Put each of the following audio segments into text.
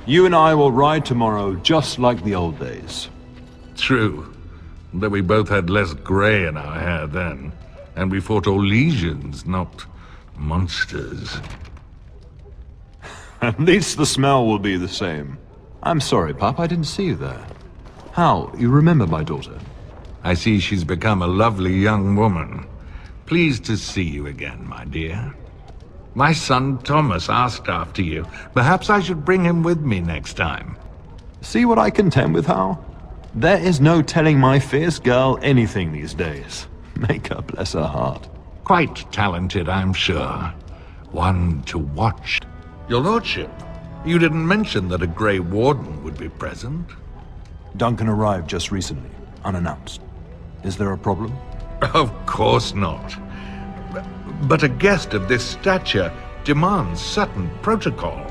You and I will ride tomorrow just like the old days. True. Though we both had less grey in our hair then, and we fought Orlesians, not monsters. At least the smell will be the same. I'm sorry, Pup, I didn't see you there. How, you remember my daughter? I see she's become a lovely young woman. Pleased to see you again, my dear. My son Thomas asked after you. Perhaps I should bring him with me next time. See what I contend with, Hal? There is no telling my fierce girl anything these days. Make her bless her heart. Quite talented, I'm sure. One to watch. Your lordship, you didn't mention that a Grey Warden would be present. Duncan arrived just recently, unannounced. Is there a problem? Of course not. But a guest of this stature demands certain protocol.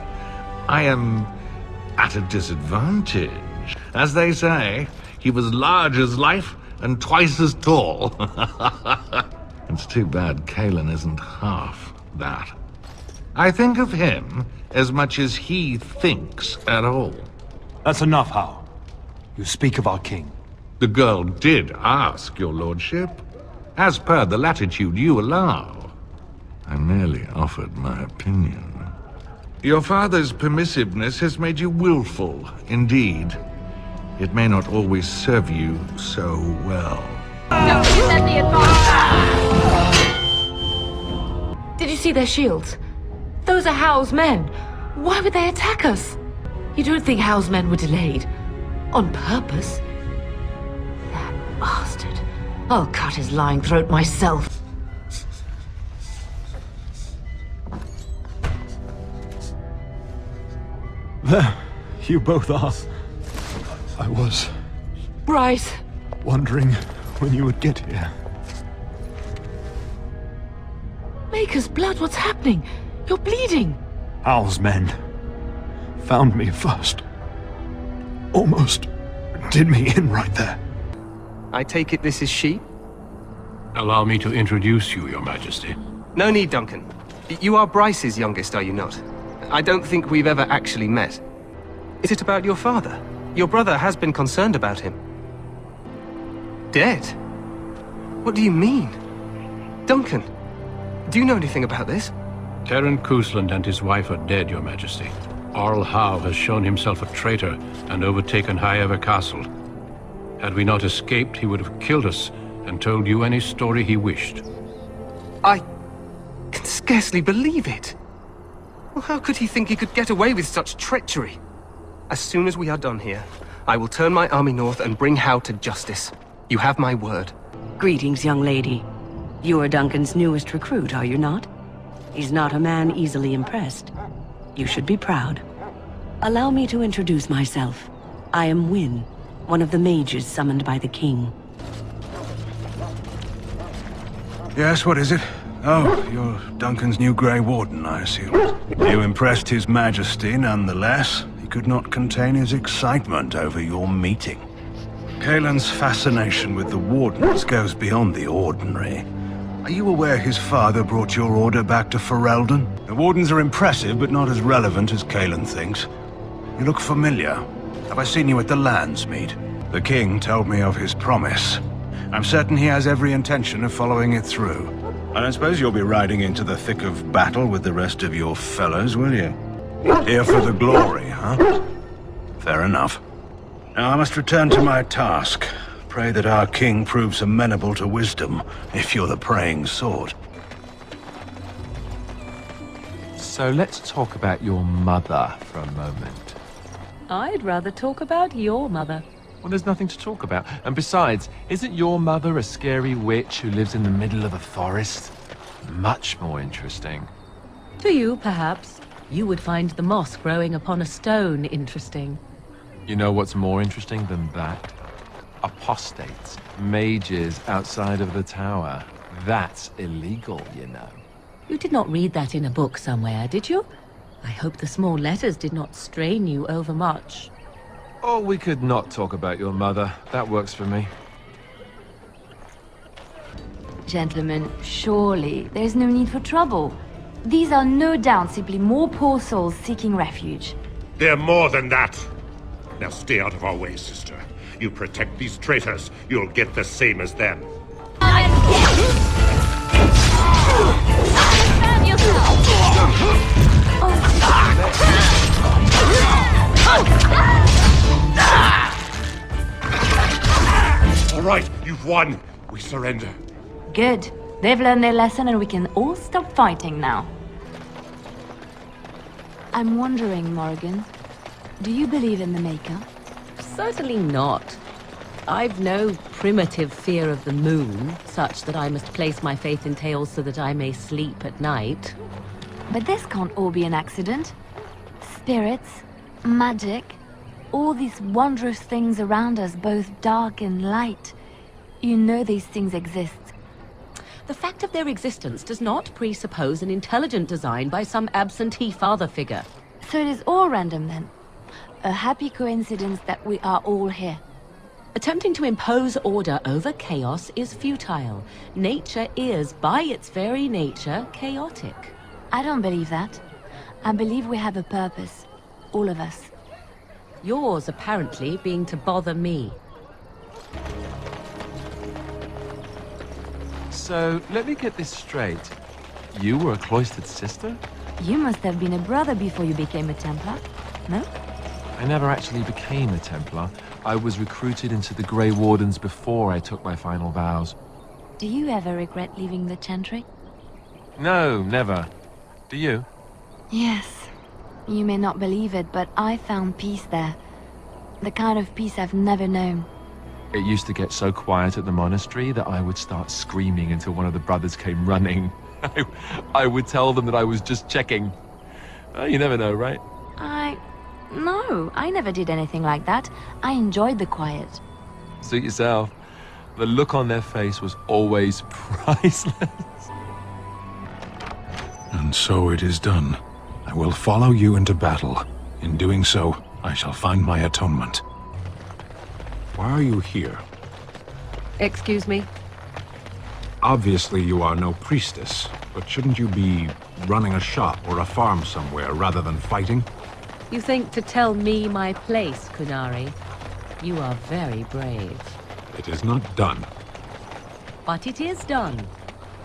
I am at a disadvantage. As they say, he was large as life and twice as tall. It's too bad Cailan isn't half that. I think of him as much as he thinks at all. That's enough, Hal. You speak of our king. The girl did ask, your lordship, as per the latitude you allow. I merely offered my opinion. Your father's permissiveness has made you willful, indeed. It may not always serve you so well. No, let me advance! Did you see their shields? Those are Hal's men. Why would they attack us? You don't think Hal's men were delayed? On purpose? That bastard. I'll cut his lying throat myself. There, you both are. I was Bryce! wondering when you would get here. Maker's blood, what's happening? You're bleeding! Hal's men found me first. Almost did me in right there. I take it this is she? Allow me to introduce you, Your Majesty. No need, Duncan. You are Bryce's youngest, are you not? I don't think we've ever actually met. Is it about your father? Your brother has been concerned about him. Dead? What do you mean? Duncan, do you know anything about this? Terran Cousland and his wife are dead, Your Majesty. Arl Howe has shown himself a traitor and overtaken High Ever Castle. Had we not escaped, he would have killed us and told you any story he wished. I can scarcely believe it. Well, how could he think he could get away with such treachery? As soon as we are done here, I will turn my army north and bring Howe to justice. You have my word. Greetings, young lady. You are Duncan's newest recruit, are you not? He's not a man easily impressed. You should be proud. Allow me to introduce myself. I am Wynne, one of the mages summoned by the king. Yes, what is it? Oh, you're Duncan's new Grey Warden, I assume. You impressed His Majesty nonetheless. He could not contain his excitement over your meeting. Cailan's fascination with the Wardens goes beyond the ordinary. Are you aware his father brought your order back to Ferelden? The Wardens are impressive, but not as relevant as Cailan thinks. You look familiar. Have I seen you at the Landsmeet? The king told me of his promise. I'm certain he has every intention of following it through. I don't suppose you'll be riding into the thick of battle with the rest of your fellows, will you? Here for the glory, huh? Fair enough. Now I must return to my task. Pray that our king proves amenable to wisdom, if you're the praying sort. So let's talk about your mother for a moment. I'd rather talk about your mother. Well, there's nothing to talk about. And besides, isn't your mother a scary witch who lives in the middle of a forest? Much more interesting. To you, perhaps. You would find the moss growing upon a stone interesting. You know what's more interesting than that? Apostates, mages outside of the tower. That's illegal, you know. You did not read that in a book somewhere, did you? I hope the small letters did not strain you overmuch. Oh, we could not talk about your mother. That works for me. Gentlemen, surely there's no need for trouble. These are no doubt simply more poor souls seeking refuge. They're more than that. Now stay out of our way, sister. You protect these traitors, you'll get the same as them. All right, you've won. We surrender. Good. They've learned their lesson and we can all stop fighting now. I'm wondering, Morrigan, do you believe in the Maker? Certainly not. I've no primitive fear of the moon, such that I must place my faith in tales so that I may sleep at night. But this can't all be an accident. Spirits, magic, all these wondrous things around us, both dark and light. You know these things exist. The fact of their existence does not presuppose an intelligent design by some absentee father figure. So it is all random then. A happy coincidence that we are all here. Attempting to impose order over chaos is futile. Nature is, by its very nature, chaotic. I don't believe that. I believe we have a purpose. All of us. Yours, apparently, being to bother me. So, let me get this straight. You were a cloistered sister? You must have been a brother before you became a Templar, no? I never actually became a Templar. I was recruited into the Grey Wardens before I took my final vows. Do you ever regret leaving the Chantry? No, never. Do you? Yes. You may not believe it, but I found peace there. The kind of peace I've never known. It used to get so quiet at the monastery that I would start screaming until one of the brothers came running. I would tell them that I was just checking. You never know, right? No, I never did anything like that. I enjoyed the quiet. Suit yourself. The look on their face was always priceless. And so it is done. I will follow you into battle. In doing so, I shall find my atonement. Why are you here? Excuse me? Obviously you are no priestess, but shouldn't you be running a shop or a farm somewhere rather than fighting? You think to tell me my place, Qunari? You are very brave. It is not done. But it is done.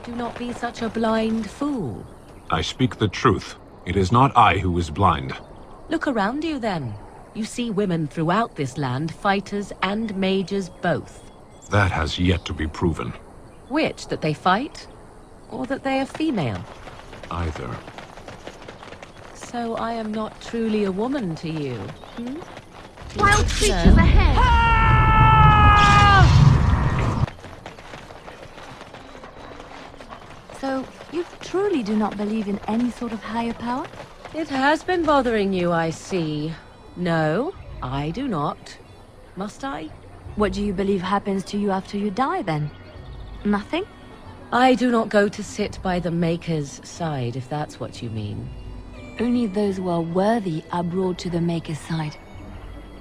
Do not be such a blind fool. I speak the truth. It is not I who is blind. Look around you, then. You see women throughout this land, fighters and mages both. That has yet to be proven. Which, that they fight? Or that they are female? Either. So I am not truly a woman to you, hmm? Wild creatures ahead! So, you truly do not believe in any sort of higher power? It has been bothering you, I see. No, I do not. Must I? What do you believe happens to you after you die, then? Nothing? I do not go to sit by the Maker's side, if that's what you mean. Only those who are worthy are brought to the Maker's side.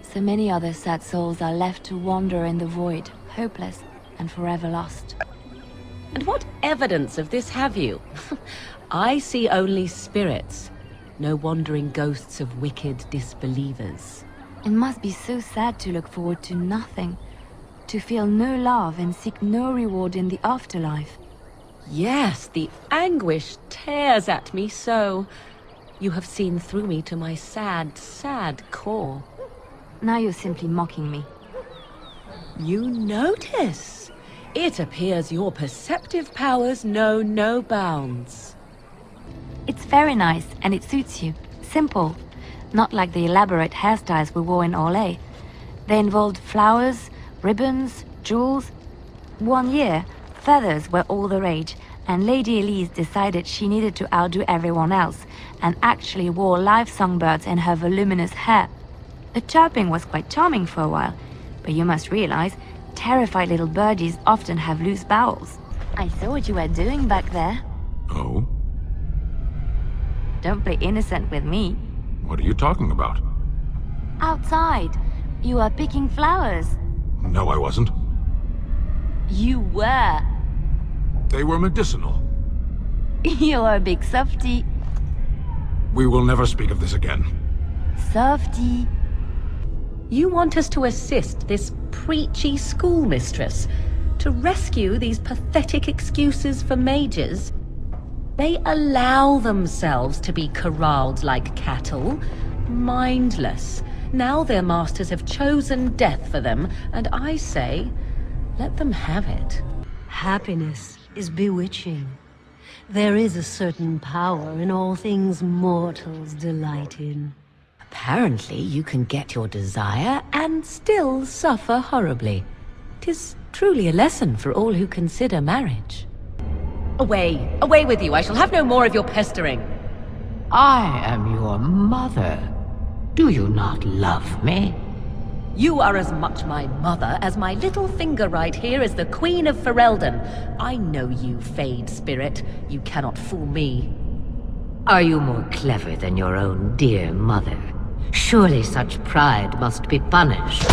So many other sad souls are left to wander in the void, hopeless and forever lost. And what evidence of this have you? I see only spirits, no wandering ghosts of wicked disbelievers. It must be so sad to look forward to nothing, to feel no love and seek no reward in the afterlife. Yes, the anguish tears at me so. You have seen through me to my sad, sad core. Now you're simply mocking me. You notice? It appears your perceptive powers know no bounds. It's very nice, and it suits you. Simple. Not like the elaborate hairstyles we wore in Orlais. They involved flowers, ribbons, jewels. One year, feathers were all the rage, and Lady Elise decided she needed to outdo everyone else, and actually wore live songbirds in her voluminous hair. The chirping was quite charming for a while, but you must realize, terrified little birdies often have loose bowels. I saw what you were doing back there. Oh? Don't play innocent with me. What are you talking about? Outside, you were picking flowers. No, I wasn't. You were. They were medicinal. You're a big softie. We will never speak of this again. Softy. You want us to assist this preachy schoolmistress to rescue these pathetic excuses for mages? They allow themselves to be corralled like cattle, mindless. Now their masters have chosen death for them, and I say, let them have it. Happiness is bewitching. There is a certain power in all things mortals delight in. Apparently, you can get your desire and still suffer horribly. 'Tis truly a lesson for all who consider marriage. Away! Away with you! I shall have no more of your pestering! I am your mother. Do you not love me? You are as much my mother as my little finger right here is the Queen of Ferelden. I know you, Fade Spirit. You cannot fool me. Are you more clever than your own dear mother? Surely such pride must be punished.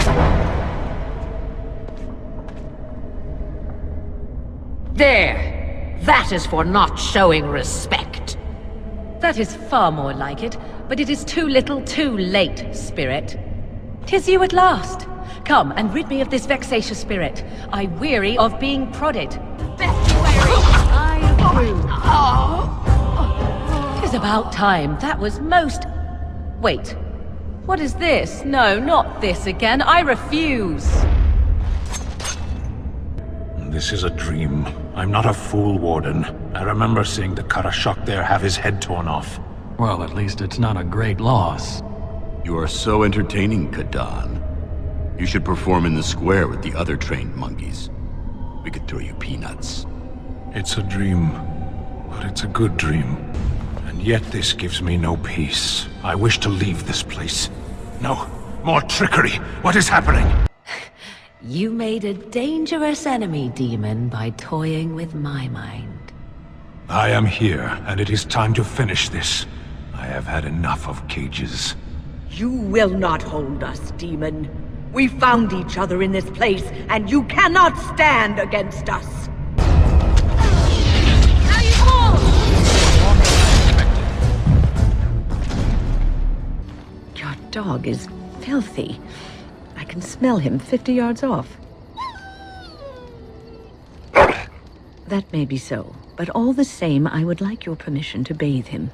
There! That is for not showing respect. That is far more like it, but it is too little too late, Spirit. 'Tis you at last. Come and rid me of this vexatious spirit. I weary of being prodded. I approve. 'Tis about time. That was most... Wait. What is this? No, not this again. I refuse. This is a dream. I'm not a fool, Warden. I remember seeing the Karashok there have his head torn off. Well, at least it's not a great loss. You are so entertaining, Kadan. You should perform in the square with the other trained monkeys. We could throw you peanuts. It's a dream, but it's a good dream. And yet this gives me no peace. I wish to leave this place. No, more trickery! What is happening? You made a dangerous enemy, demon, by toying with my mind. I am here, and it is time to finish this. I have had enough of cages. You will not hold us, demon. We found each other in this place, and you cannot stand against us. Now you fall! Your dog is filthy. I can smell him 50 yards off. That may be so, but all the same, I would like your permission to bathe him.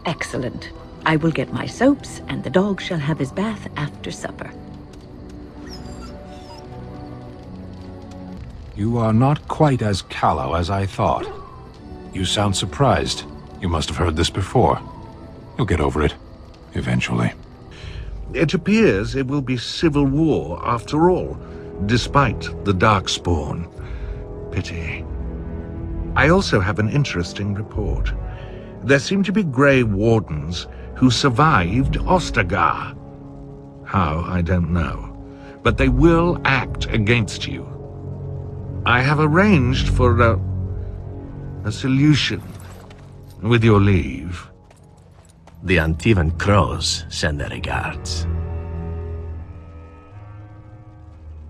Excellent. I will get my soaps, and the dog shall have his bath after supper. You are not quite as callow as I thought. You sound surprised. You must have heard this before. You'll get over it. Eventually. It appears it will be civil war after all, despite the Darkspawn. Pity. I also have an interesting report. There seem to be Grey Wardens who survived Ostagar. How, I don't know. But they will act against you. I have arranged for a solution, with your leave. The Antivan Crows send their regards.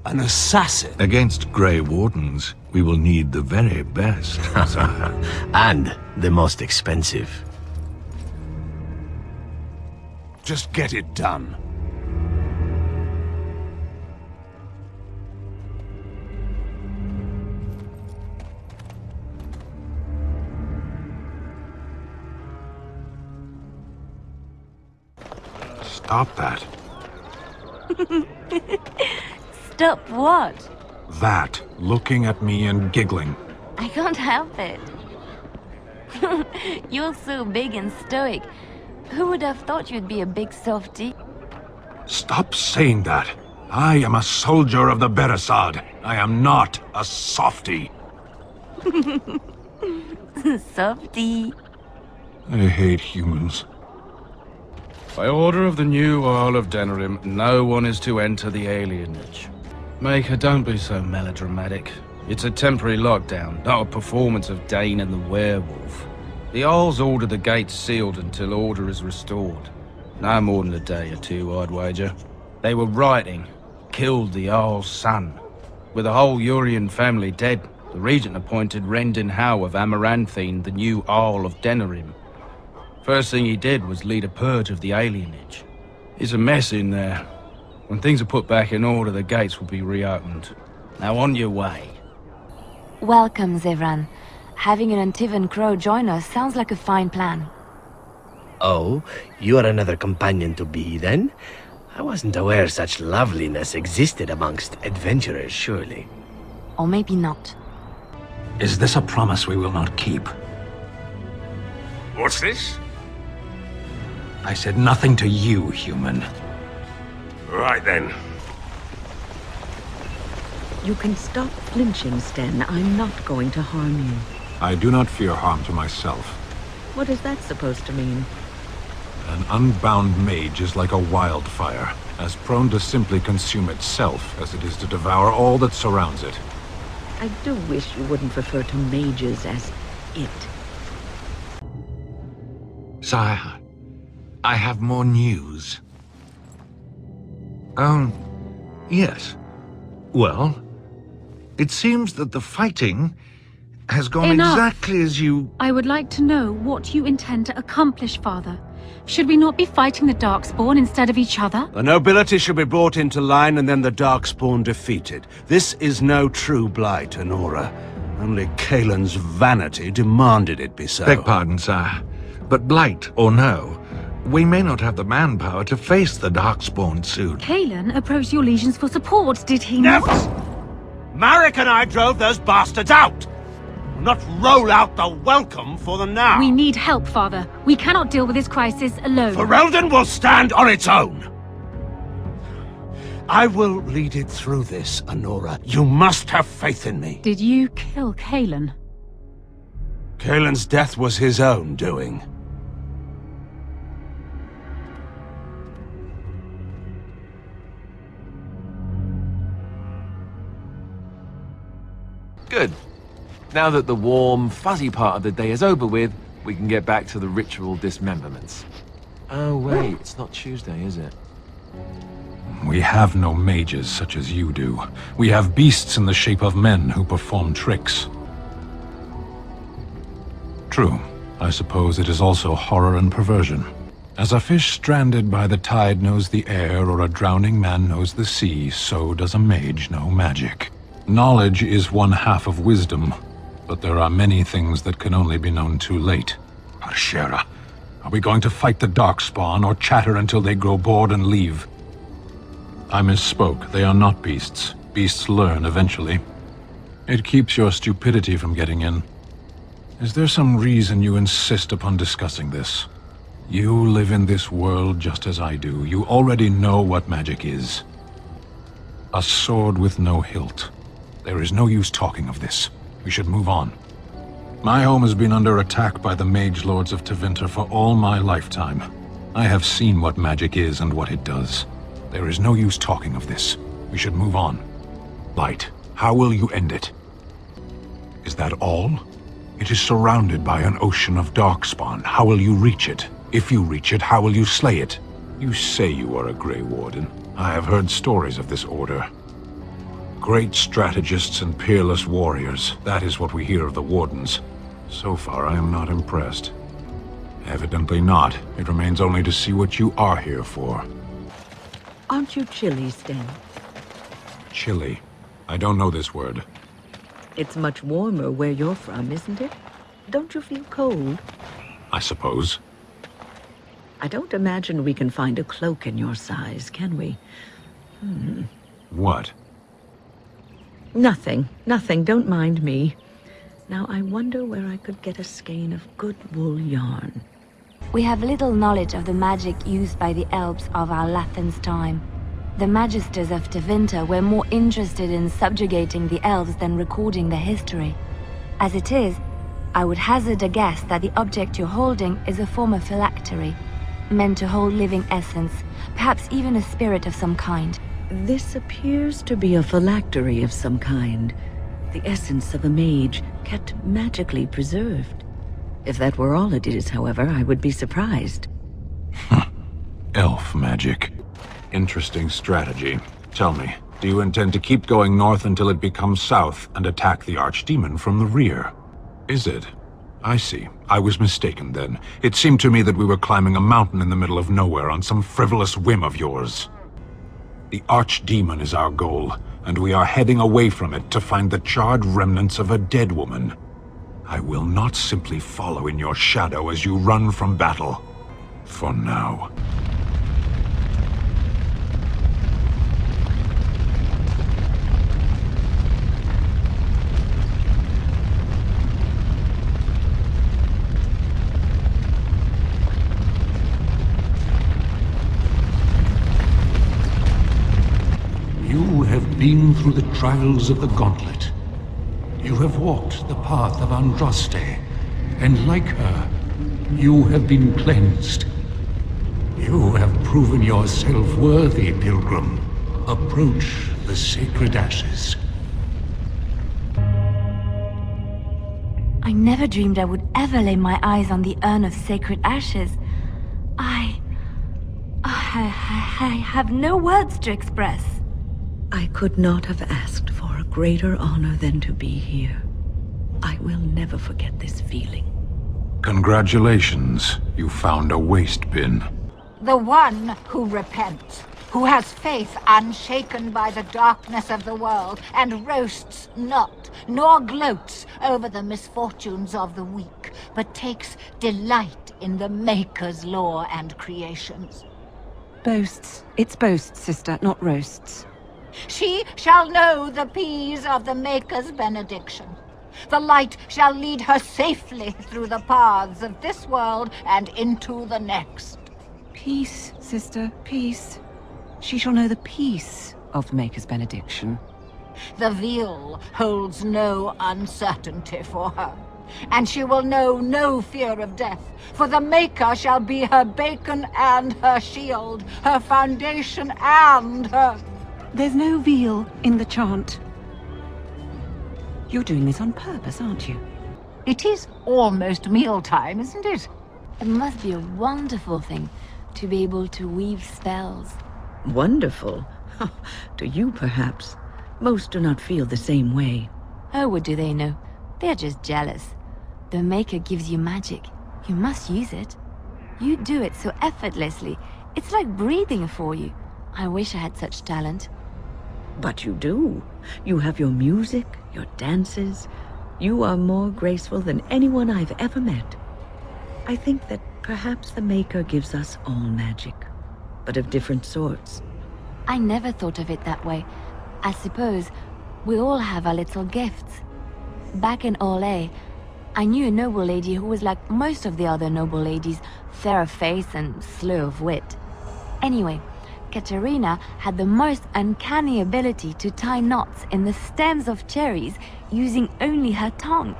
An assassin? Against Grey Wardens, we will need the very best, sire. And the most expensive. Just get it done. Stop that. Stop what? That. Looking at me and giggling. I can't help it. You're so big and stoic. Who would have thought you'd be a big softy? Stop saying that. I am a soldier of the Beresad. I am not a softy. Softy. I hate humans. By order of the new Earl of Denerim, no one is to enter the alienage. Maker, don't be so melodramatic. It's a temporary lockdown, not a performance of Dane and the werewolf. The Jarls ordered the gates sealed until order is restored. No more than a day or two, I'd wager. They were writing, killed the Jarl's son. With the whole Urian family dead, the regent appointed Rendin Howe of Amaranthine the new Earl of Denerim. First thing he did was lead a purge of the alienage. It's a mess in there. When things are put back in order, the gates will be reopened. Now on your way. Welcome, Zevran. Having an Antivan Crow join us sounds like a fine plan. Oh, you are another companion to be, then? I wasn't aware such loveliness existed amongst adventurers, surely. Or maybe not. Is this a promise we will not keep? What's this? I said nothing to you, human. Right then. You can stop flinching, Sten. I'm not going to harm you. I do not fear harm to myself. What is that supposed to mean? An unbound mage is like a wildfire, as prone to simply consume itself as it is to devour all that surrounds it. I do wish you wouldn't refer to mages as it. Sire, I have more news. Yes. Well, it seems that the fighting has gone Enough. exactly as you... I would like to know what you intend to accomplish, Father. Should we not be fighting the Darkspawn instead of each other? The nobility should be brought into line and then the Darkspawn defeated. This is no true blight, Anora. Only Kaelin's vanity demanded it be so. Beg pardon, sire. But blight or no, we may not have the manpower to face the Darkspawn soon. Kaelin approached your legions for support, did he not? Marek and I drove those bastards out! Not roll out the welcome for them now! We need help, Father. We cannot deal with this crisis alone. Ferelden will stand on its own! I will lead it through this, Anora. You must have faith in me. Did you kill Kaelin? Kaelin's death was his own doing. Good. Now that the warm, fuzzy part of the day is over with, we can get back to the ritual dismemberments. Oh wait, it's not Tuesday, is it? We have no mages such as you do. We have beasts in the shape of men who perform tricks. True. I suppose it is also horror and perversion. As a fish stranded by the tide knows the air, or a drowning man knows the sea, so does a mage know magic. Knowledge is one half of wisdom, but there are many things that can only be known too late. Arshera, are we going to fight the Darkspawn or chatter until they grow bored and leave? I misspoke. They are not beasts. Beasts learn eventually. It keeps your stupidity from getting in. Is there some reason you insist upon discussing this? You live in this world just as I do. You already know what magic is. A sword with no hilt. There is no use talking of this. We should move on. My home has been under attack by the mage lords of Tevinter for all my lifetime. I have seen what magic is and what it does. There is no use talking of this. We should move on. Light, how will you end it? Is that all? It is surrounded by an ocean of Darkspawn. How will you reach it? If you reach it, how will you slay it? You say you are a Grey Warden. I have heard stories of this order. Great strategists and peerless warriors. That is what we hear of the Wardens. So far, I am not impressed. Evidently not. It remains only to see what you are here for. Aren't you chilly, Sten? Chilly. I don't know this word. It's much warmer where you're from, isn't it? Don't you feel cold? I suppose. I don't imagine we can find a cloak in your size, can we? What? Nothing. Nothing. Don't mind me. Now, I wonder where I could get a skein of good wool yarn. We have little knowledge of the magic used by the elves of our Lathan's time. The Magisters of Tevinter were more interested in subjugating the elves than recording their history. As it is, I would hazard a guess that the object you're holding is a form of phylactery, meant to hold living essence, perhaps even a spirit of some kind. This appears to be a phylactery of some kind. The essence of a mage, kept magically preserved. If that were all it is, however, I would be surprised. Elf magic. Interesting strategy. Tell me, do you intend to keep going north until it becomes south and attack the Archdemon from the rear? Is it? I see. I was mistaken then. It seemed to me that we were climbing a mountain in the middle of nowhere on some frivolous whim of yours. The Archdemon is our goal, and we are heading away from it to find the charred remnants of a dead woman. I will not simply follow in your shadow as you run from battle. For now. You have been through the trials of the Gauntlet. You have walked the path of Andraste, and like her, you have been cleansed. You have proven yourself worthy, Pilgrim. Approach the sacred ashes. I never dreamed I would ever lay my eyes on the urn of sacred ashes. I have no words to express. I could not have asked for a greater honor than to be here. I will never forget this feeling. Congratulations, you found a waste bin. The one who repents, who has faith unshaken by the darkness of the world, and roasts not, nor gloats over the misfortunes of the weak, but takes delight in the Maker's lore and creations. Boasts. It's boasts, sister, not roasts. She shall know the peace of the Maker's benediction. The light shall lead her safely through the paths of this world and into the next. Peace, sister, peace. She shall know the peace of the Maker's benediction. The veil holds no uncertainty for her, and she will know no fear of death, for the Maker shall be her beacon and her shield, her foundation and her... There's no veal in the chant. You're doing this on purpose, aren't you? It is almost mealtime, isn't it? It must be a wonderful thing to be able to weave spells. Wonderful. To you, perhaps. Most do not feel the same way. Oh, what do they know? They're just jealous. The Maker gives you magic. You must use it. You do it so effortlessly. It's like breathing for you. I wish I had such talent. But you do. You have your music, your dances. You are more graceful than anyone I've ever met. I think that perhaps the Maker gives us all magic, but of different sorts. I never thought of it that way. I suppose we all have our little gifts. Back in Orlais, I knew a noble lady who was like most of the other noble ladies, fair of face and slow of wit. Anyway, Katerina had the most uncanny ability to tie knots in the stems of cherries using only her tongue.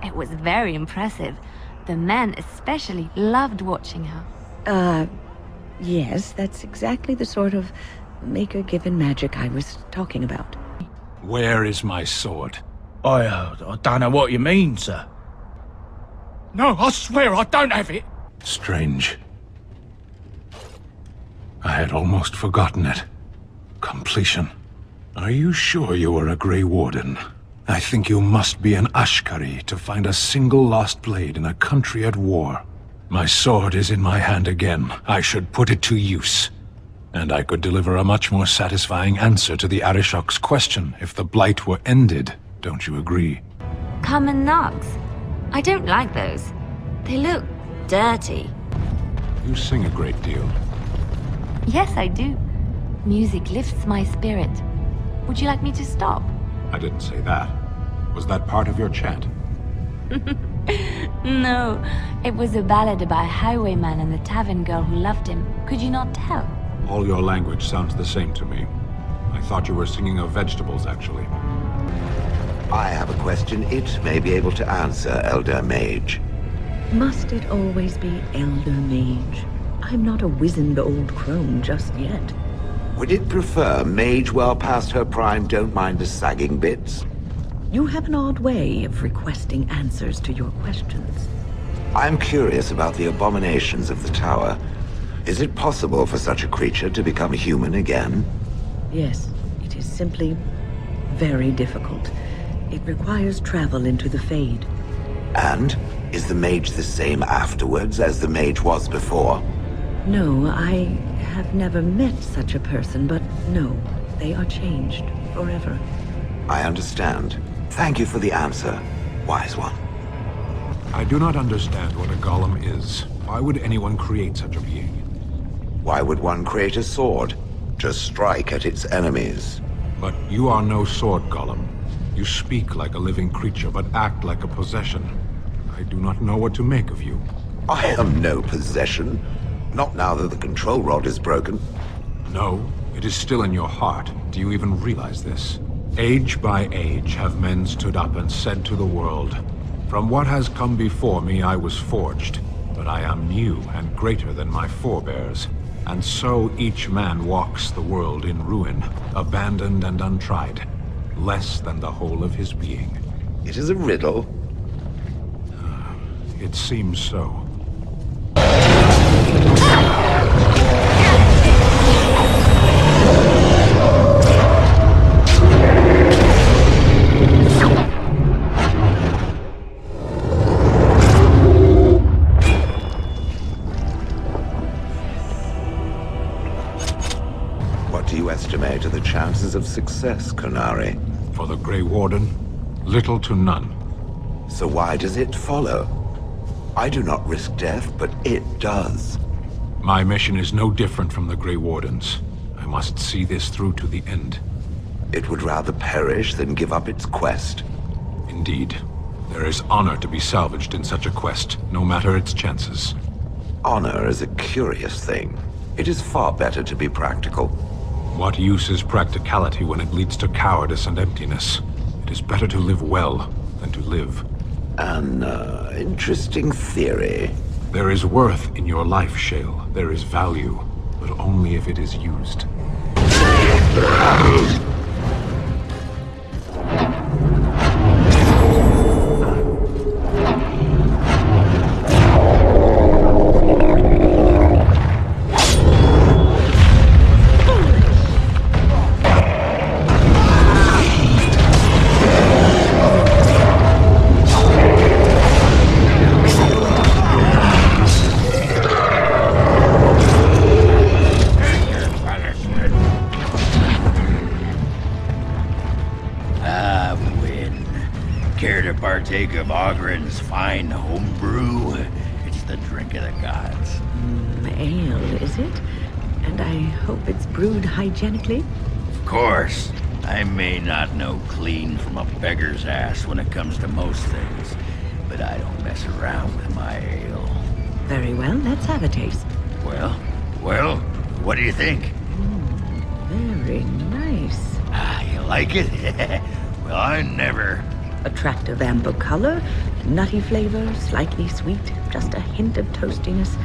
It was very impressive. The men especially loved watching her. Yes, that's exactly the sort of Maker-given magic I was talking about. Where is my sword? I don't know what you mean, sir. No, I swear I don't have it. Strange. I had almost forgotten it. Completion. Are you sure you are a Grey Warden? I think you must be an Ashkari to find a single lost blade in a country at war. My sword is in my hand again. I should put it to use. And I could deliver a much more satisfying answer to the Arishok's question if the Blight were ended. Don't you agree? Common knocks. I don't like those. They look dirty. You sing a great deal. Yes, I do. Music lifts my spirit. Would you like me to stop? I didn't say that. Was that part of your chant? No, it was a ballad about a highwayman and the tavern girl who loved him. Could you not tell? All your language sounds the same to me. I thought you were singing of vegetables, actually. I have a question it may be able to answer, Elder Mage. Must it always be Elder Mage? I'm not a wizened old crone just yet. Would it prefer mage well past her prime don't mind the sagging bits? You have an odd way of requesting answers to your questions. I'm curious about the abominations of the tower. Is it possible for such a creature to become human again? Yes, it is simply very difficult. It requires travel into the Fade. And is the mage the same afterwards as the mage was before? No, I have never met such a person, but no, they are changed forever. I understand. Thank you for the answer, wise one. I do not understand what a golem is. Why would anyone create such a being? Why would one create a sword? To strike at its enemies. But you are no sword golem. You speak like a living creature, but act like a possession. I do not know what to make of you. I am no possession. Not now that the control rod is broken. No, it is still in your heart. Do you even realize this? Age by age have men stood up and said to the world, "From what has come before me I was forged, but I am new and greater than my forebears." And so each man walks the world in ruin, abandoned and untried, less than the whole of his being. It is a riddle. It seems so. What do you estimate are the chances of success, Qunari? For the Grey Warden, little to none. So why does it follow? I do not risk death, but it does. My mission is no different from the Grey Warden's. I must see this through to the end. It would rather perish than give up its quest. Indeed. There is honor to be salvaged in such a quest, no matter its chances. Honor is a curious thing. It is far better to be practical. What use is practicality when it leads to cowardice and emptiness? It is better to live well than to live. An interesting theory. There is worth in your life, Shale. There is value, but only if it is used. Partake of Ogren's fine homebrew. It's the drink of the gods. Ale, is it? And I hope it's brewed hygienically? Of course. I may not know clean from a beggar's ass when it comes to most things, but I don't mess around with my ale. Very well, let's have a taste. Well, what do you think? Very nice. Ah, you like it? Well, I never... Attractive amber color, nutty flavor, slightly sweet, just a hint of toastiness.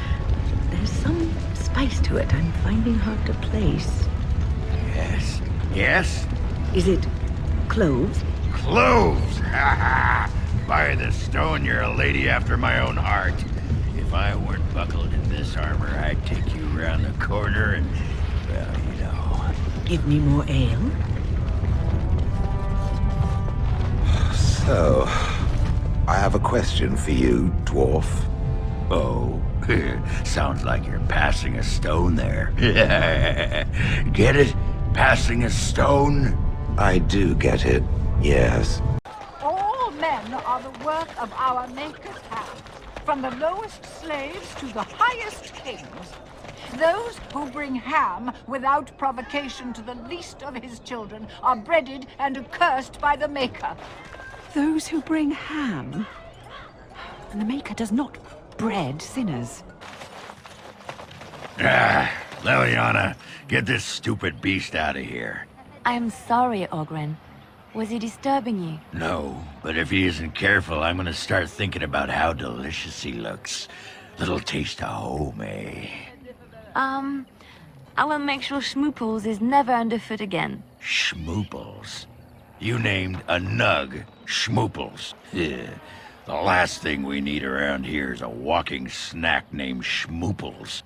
There's some spice to it I'm finding hard to place. Yes. Yes? Is it cloves? Cloves! By the stone, you're a lady after my own heart. If I weren't buckled in this armor, I'd take you around the corner and, well, you know. Give me more ale? So, I have a question for you, dwarf. Oh, sounds like you're passing a stone there. Get it? Passing a stone? I do get it, yes. All men are the work of our Maker's hand, from the lowest slaves to the highest kings. Those who bring ham without provocation to the least of his children are breaded and accursed by the Maker. Those who bring ham? And the Maker does not bread sinners. Leliana, get this stupid beast out of here. I am sorry, Ogren. Was he disturbing you? No, but if he isn't careful, I'm gonna start thinking about how delicious he looks. Little taste of home, eh? I will make sure Schmooples is never underfoot again. Schmooples? You named a nug Schmooples. Yeah. The last thing we need around here is a walking snack named Schmooples.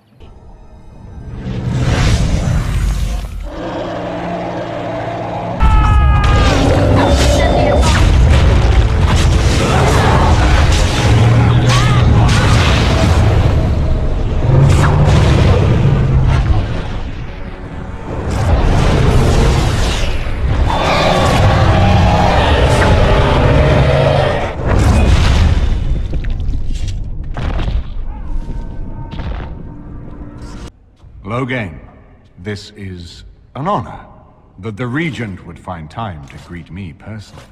Loghain, this is an honor, but the Regent would find time to greet me personally.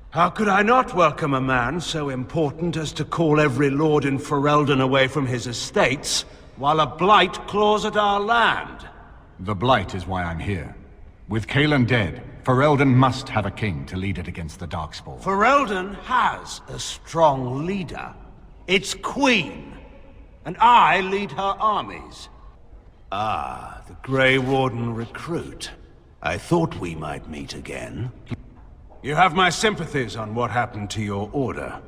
How could I not welcome a man so important as to call every lord in Ferelden away from his estates, while a blight claws at our land? The blight is why I'm here. With Cailan dead, Ferelden must have a king to lead it against the Darkspawn. Ferelden has a strong leader. Its queen. And I lead her armies. Ah, the Grey Warden recruit. I thought we might meet again. You have my sympathies on what happened to your order.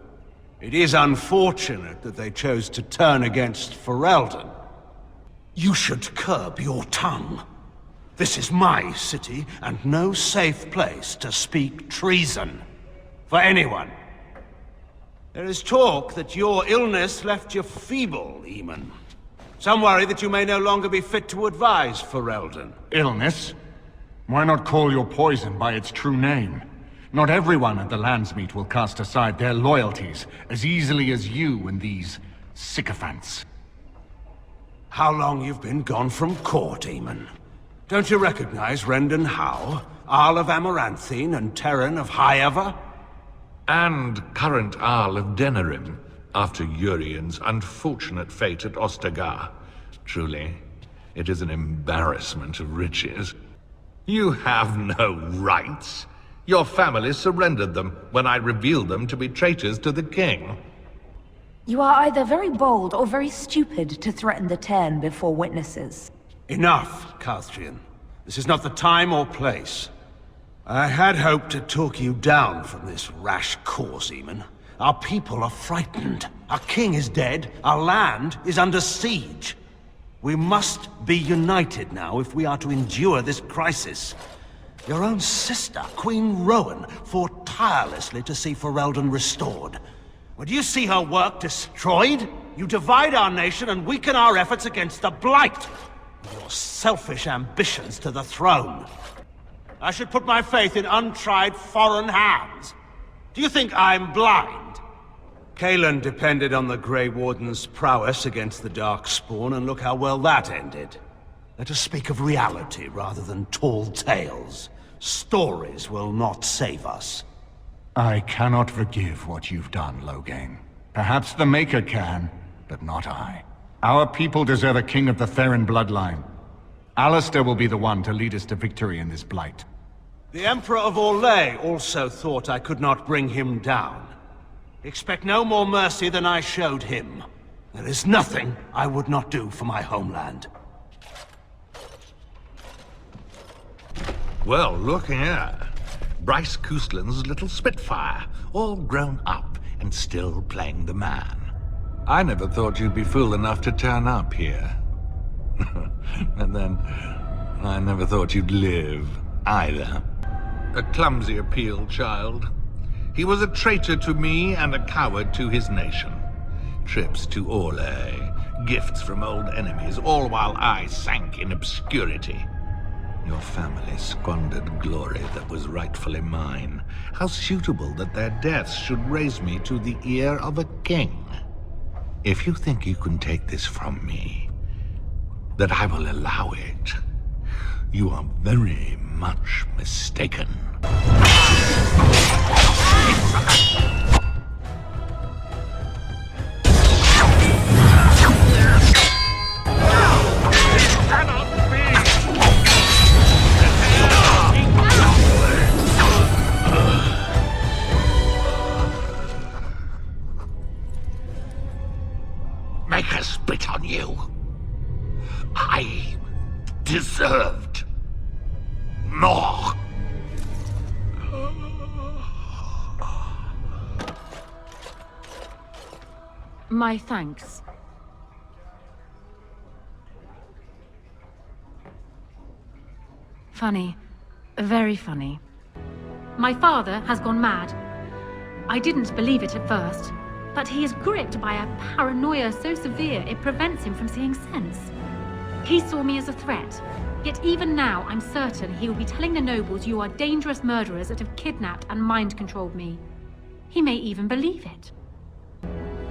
It is unfortunate that they chose to turn against Ferelden. You should curb your tongue. This is my city, and no safe place to speak treason. For anyone. There is talk that your illness left you feeble, Eamon. Some worry that you may no longer be fit to advise Ferelden. Illness? Why not call your poison by its true name? Not everyone at the Landsmeet will cast aside their loyalties as easily as you and these sycophants. How long you've been gone from court, Eamon? Don't you recognize Rendon Howe, Arl of Amaranthine, and Terran of Highever? And current Arl of Denerim, after Urien's unfortunate fate at Ostagar. Truly, it is an embarrassment of riches. You have no rights. Your family surrendered them when I revealed them to be traitors to the king. You are either very bold or very stupid to threaten the Tern before witnesses. Enough, Calthrian. This is not the time or place. I had hoped to talk you down from this rash course, Eamon. Our people are frightened. Our king is dead. Our land is under siege. We must be united now if we are to endure this crisis. Your own sister, Queen Rowan, fought tirelessly to see Ferelden restored. Would you see her work destroyed? You divide our nation and weaken our efforts against the Blight. Your selfish ambitions to the throne. I should put my faith in untried foreign hands. Do you think I'm blind? Cailan depended on the Grey Warden's prowess against the Darkspawn, and look how well that ended. Let us speak of reality rather than tall tales. Stories will not save us. I cannot forgive what you've done, Loghain. Perhaps the Maker can, but not I. Our people deserve a king of the Therin bloodline. Alistair will be the one to lead us to victory in this blight. The Emperor of Orlais also thought I could not bring him down. Expect no more mercy than I showed him. There is nothing I would not do for my homeland. Well, look here. Bryce Coustland's little Spitfire, all grown up and still playing the man. I never thought you'd be fool enough to turn up here. And then, I never thought you'd live, either. A clumsy appeal, child. He was a traitor to me and a coward to his nation. Trips to Orlais, gifts from old enemies, all while I sank in obscurity. Your family squandered glory that was rightfully mine. How suitable that their deaths should raise me to the ear of a king. If you think you can take this from me, that I will allow it, you are very much mistaken. Make her spit on you. I deserved more. My thanks. Funny. Very funny. My father has gone mad. I didn't believe it at first, but he is gripped by a paranoia so severe it prevents him from seeing sense. He saw me as a threat, yet even now I'm certain he will be telling the nobles you are dangerous murderers that have kidnapped and mind-controlled me. He may even believe it.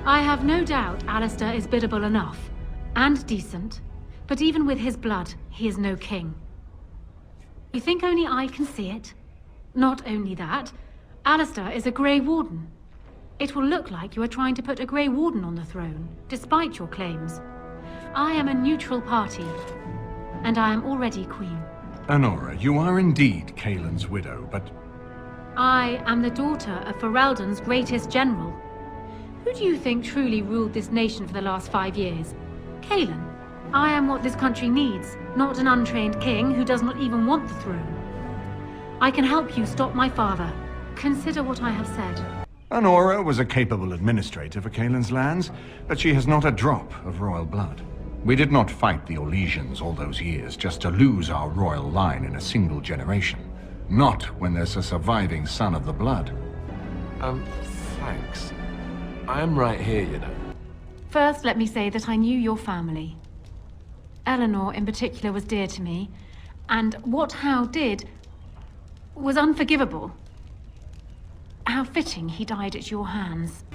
I have no doubt Alistair is biddable enough, and decent, But even with his blood, he is no king. You think only I can see it? Not only that, Alistair is a Grey Warden. It will look like you are trying to put a Grey Warden on the throne, despite your claims. I am a neutral party, and I am already queen. Anora, you are indeed Kaelin's widow, but... I am the daughter of Ferelden's greatest general. Who do you think truly ruled this nation for the last 5 years? Kaelin. I am what this country needs, not an untrained king who does not even want the throne. I can help you stop my father. Consider what I have said. Anora was a capable administrator for Kaelin's lands, but she has not a drop of royal blood. We did not fight the Orlesians all those years just to lose our royal line in a single generation. Not when there's a surviving son of the blood. Thanks. I'm right here, you know. First, let me say that I knew your family. Eleanor, in particular, was dear to me, and what Hal did was unforgivable. How fitting he died at your hands.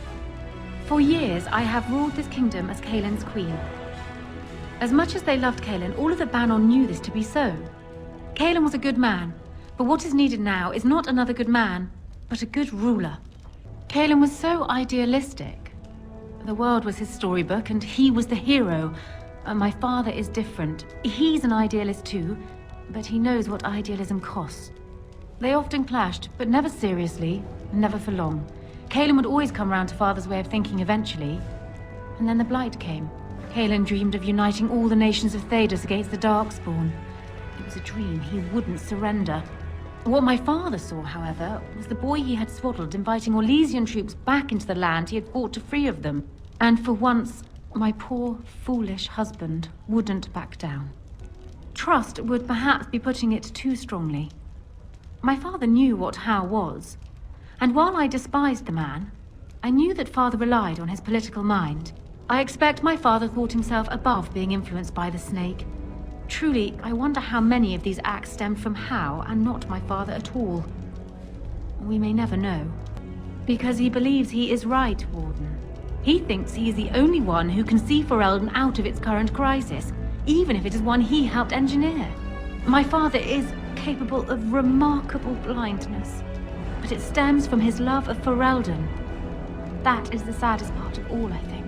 For years, I have ruled this kingdom as Kaelin's queen. As much as they loved Kaelin, all of the Banon knew this to be so. Kaelin was a good man, but what is needed now is not another good man, but a good ruler. Kaelin was so idealistic. The world was his storybook, and he was the hero. My father is different. He's an idealist too, but he knows what idealism costs. They often clashed, but never seriously, never for long. Kaelin would always come round to Father's way of thinking eventually. And then the Blight came. Kaelin dreamed of uniting all the nations of Thedas against the Darkspawn. It was a dream. He wouldn't surrender. What my father saw, however, was the boy he had swaddled inviting Orlesian troops back into the land he had fought to free of them. And for once, my poor, foolish husband wouldn't back down. Trust would perhaps be putting it too strongly. My father knew what Hal was, and while I despised the man, I knew that Father relied on his political mind. I expect my father thought himself above being influenced by the snake. Truly, I wonder how many of these acts stemmed from Hal and not my father at all. We may never know. Because he believes he is right, Warden. He thinks he is the only one who can see Ferelden out of its current crisis, even if it is one he helped engineer. My father is capable of remarkable blindness, but it stems from his love of Ferelden. That is the saddest part of all, I think.